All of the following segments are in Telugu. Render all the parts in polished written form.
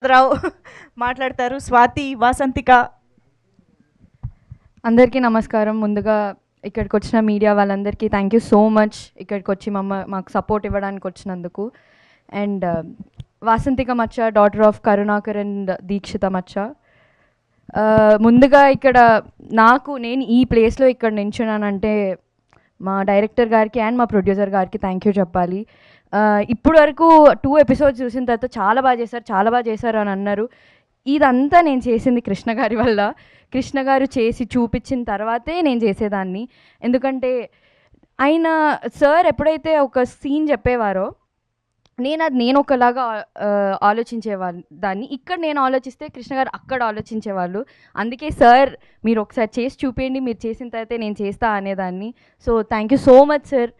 రావు మాట్లాడతారు. స్వాతి, వాసంతిక. అందరికీ నమస్కారం. ముందుగా ఇక్కడికి వచ్చిన మీడియా వాళ్ళందరికీ థ్యాంక్ యూ సో మచ్, ఇక్కడికి వచ్చి మాకు సపోర్ట్ ఇవ్వడానికి వచ్చినందుకు. అండ్ వాసంతిక మచ్చ, daughter of Karunakar and Dikshita మచ్చ. ముందుగా ఇక్కడ నేను ఈ ప్లేస్లో ఇక్కడ నించున్నానంటే మా డైరెక్టర్ గారికి అండ్ మా ప్రొడ్యూసర్ గారికి థ్యాంక్ యూ చెప్పాలి. ఇప్పుడు వరకు 2 ఎపిసోడ్స్ చూసిన తర్వాత చాలా బాగా చేశారు అని అన్నారు. ఇదంతా నేను చేసింది కృష్ణ గారి వల్ల. కృష్ణ గారు చేసి చూపించిన తర్వాతే నేను చేసేదాన్ని. ఎందుకంటే ఆయన సార్ ఎప్పుడైతే ఒక సీన్ చెప్పేవారో నేను ఒకలాగా దాన్ని ఇక్కడ నేను ఆలోచిస్తే కృష్ణ గారు అక్కడ ఆలోచించేవాళ్ళు. అందుకే సార్ మీరు ఒకసారి చేసి చూపించండి, మీరు చేసిన తర్వాతే నేను చేస్తా అనేదాన్ని. So thank you so much sir.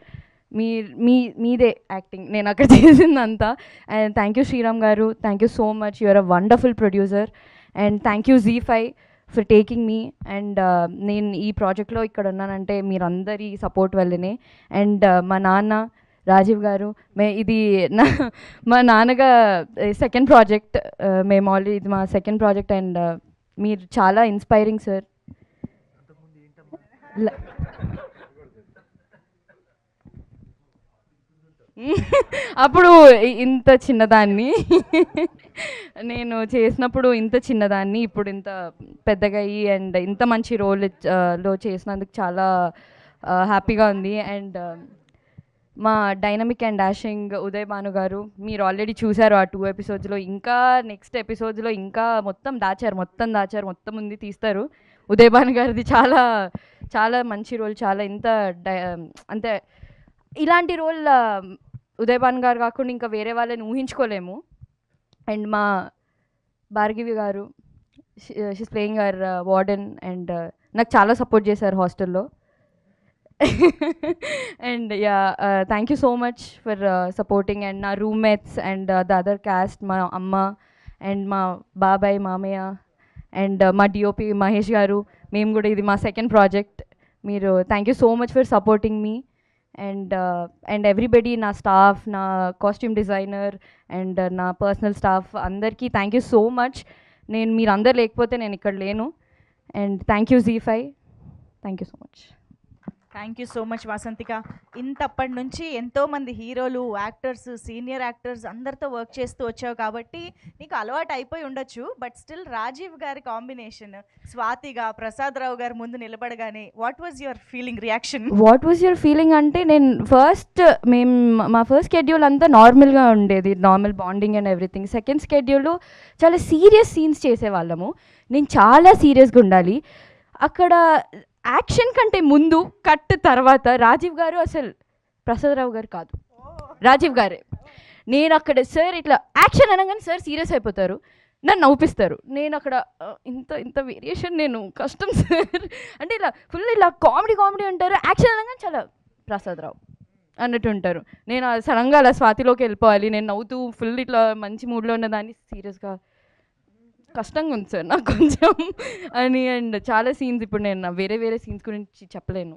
మీదే యాక్టింగ్ నేను అక్కడ చేసిందంతా. అండ్ థ్యాంక్ యూ శ్రీరామ్ గారు, thank you so much. You are a wonderful producer. And thank you ZEE5 for taking me. And నేను ఈ ప్రాజెక్ట్లో ఇక్కడ ఉన్నానంటే మీరందరి సపోర్ట్ వల్లనే. అండ్ మా నాన్న రాజీవ్ గారు, ఇది మా నాన్నగా సెకండ్ ప్రాజెక్ట్. మేము ఆల్రెడీ ఇది మా సెకండ్ ప్రాజెక్ట్. అండ్ మీరు చాలా ఇన్స్పైరింగ్ సార్. అప్పుడు ఇంత చిన్నదాన్ని నేను చేసినప్పుడు ఇంత చిన్నదాన్ని, ఇప్పుడు ఇంత పెద్దగా అయ్యి అండ్ ఇంత మంచి రోల్లో చేసినందుకు చాలా హ్యాపీగా ఉంది. అండ్ మా dynamic and dashing Uday Bhanu గారు, మీరు ఆల్రెడీ చూశారు ఆ 2 ఎపిసోడ్స్లో. ఇంకా నెక్స్ట్ ఎపిసోడ్స్లో ఇంకా మొత్తం దాచారు, మొత్తం ఉంది తీస్తారు. ఉదయ్ భాను గారిది చాలా చాలా మంచి రోల్. చాలా అంటే ఇలాంటి రోల్ ఉదయ్ భాను గారు కాకుండా ఇంకా వేరే వాళ్ళని ఊహించుకోలేము. అండ్ మా భార్గవి గారు, she's playing our warden. And నాకు చాలా సపోర్ట్ చేశారు హాస్టల్లో. And thank you so much for supporting. And నా roommates and the other cast, మా అమ్మ అండ్ మా బాబాయ్, మామయ్య అండ్ మా డిఓపి మహేష్ గారు. మేము కూడా ఇది మా సెకండ్ ప్రాజెక్ట్. మీరు thank you so much for supporting me. And everybody, నా స్టాఫ్, నా కాస్ట్యూమ్ డిజైనర్ అండ్ నా పర్సనల్ స్టాఫ్ అందరికీ థ్యాంక్ యూ సో మచ్. మీరందరూ లేకపోతే నేను ఇక్కడ లేను. And thank you ZEE5. Thank you so much. Thank you so much Vasanthika. ఇంతప్పటి నుంచి ఎంతోమంది హీరోలు, యాక్టర్స్, సీనియర్ యాక్టర్స్ అందరితో వర్క్ చేస్తూ వచ్చావు కాబట్టి నీకు అలవాటు అయిపోయి ఉండొచ్చు. బట్ స్టిల్ రాజీవ్ గారి కాంబినేషన్, స్వాతిగా ప్రసాద్ రావు గారు ముందు నిలబడగానే వాట్ వాజ్ యువర్ ఫీలింగ్ అంటే మా ఫస్ట్ షెడ్యూల్ అంతా నార్మల్గా ఉండేది, normal bonding and everything. Second schedule చాలా సీరియస్ సీన్స్ చేసేవాళ్ళము. నేను చాలా సీరియస్గా ఉండాలి. అక్కడ యాక్షన్ కంటే ముందు, కట్ తర్వాత రాజీవ్ గారు అసలు ప్రసాదరావు గారు కాదు, రాజీవ్ గారే. నేను అక్కడ సార్ ఇట్లా యాక్షన్ అనగానే సార్ సీరియస్ అయిపోతారు, నన్ను నవ్విస్తారు. నేను అక్కడ ఇంత వేరియేషన్ నేను కష్టం సార్ అంటే ఇలా కామెడీ ఉంటారు. యాక్షన్ అనగానే చాలా ప్రసాదరావు అన్నట్టు ఉంటారు. నేను సడన్గా అలా స్వాతిలోకి వెళ్ళిపోవాలి. నేను నవ్వుతూ ఫుల్ ఇట్లా మంచి మూడ్లో ఉన్నదాన్ని సీరియస్గా కష్టంగా ఉంది సార్ నాకు కొంచెం అని. అండ్ చాలా సీన్స్ ఇప్పుడు నేను వేరే సీన్స్ గురించి చెప్పలేను.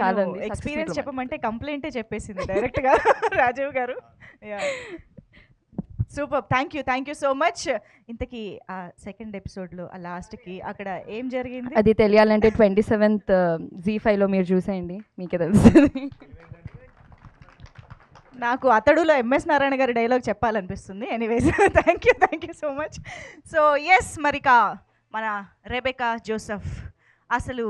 చాలా ఎక్స్పీరియన్స్ చెప్పమంటే కంప్లైంటే చెప్పేసింది డైరెక్ట్గా రాజీవ్ గారు. Super, thank you so much. ఇంతకీ ఆ సెకండ్ ఎపిసోడ్లో ఆ లాస్ట్కి అక్కడ ఏం జరిగింది అది తెలియాలంటే 27th ZEE5లో మీరు చూసేయండి, మీకే తెలుస్తుంది. నాకు అతడులో MS నారాయణ గారి డైలాగ్ చెప్పాలనిపిస్తుంది. Anyways thank you so much. So yes, మరిక మన రెబెకా జోసెఫ్ అసలు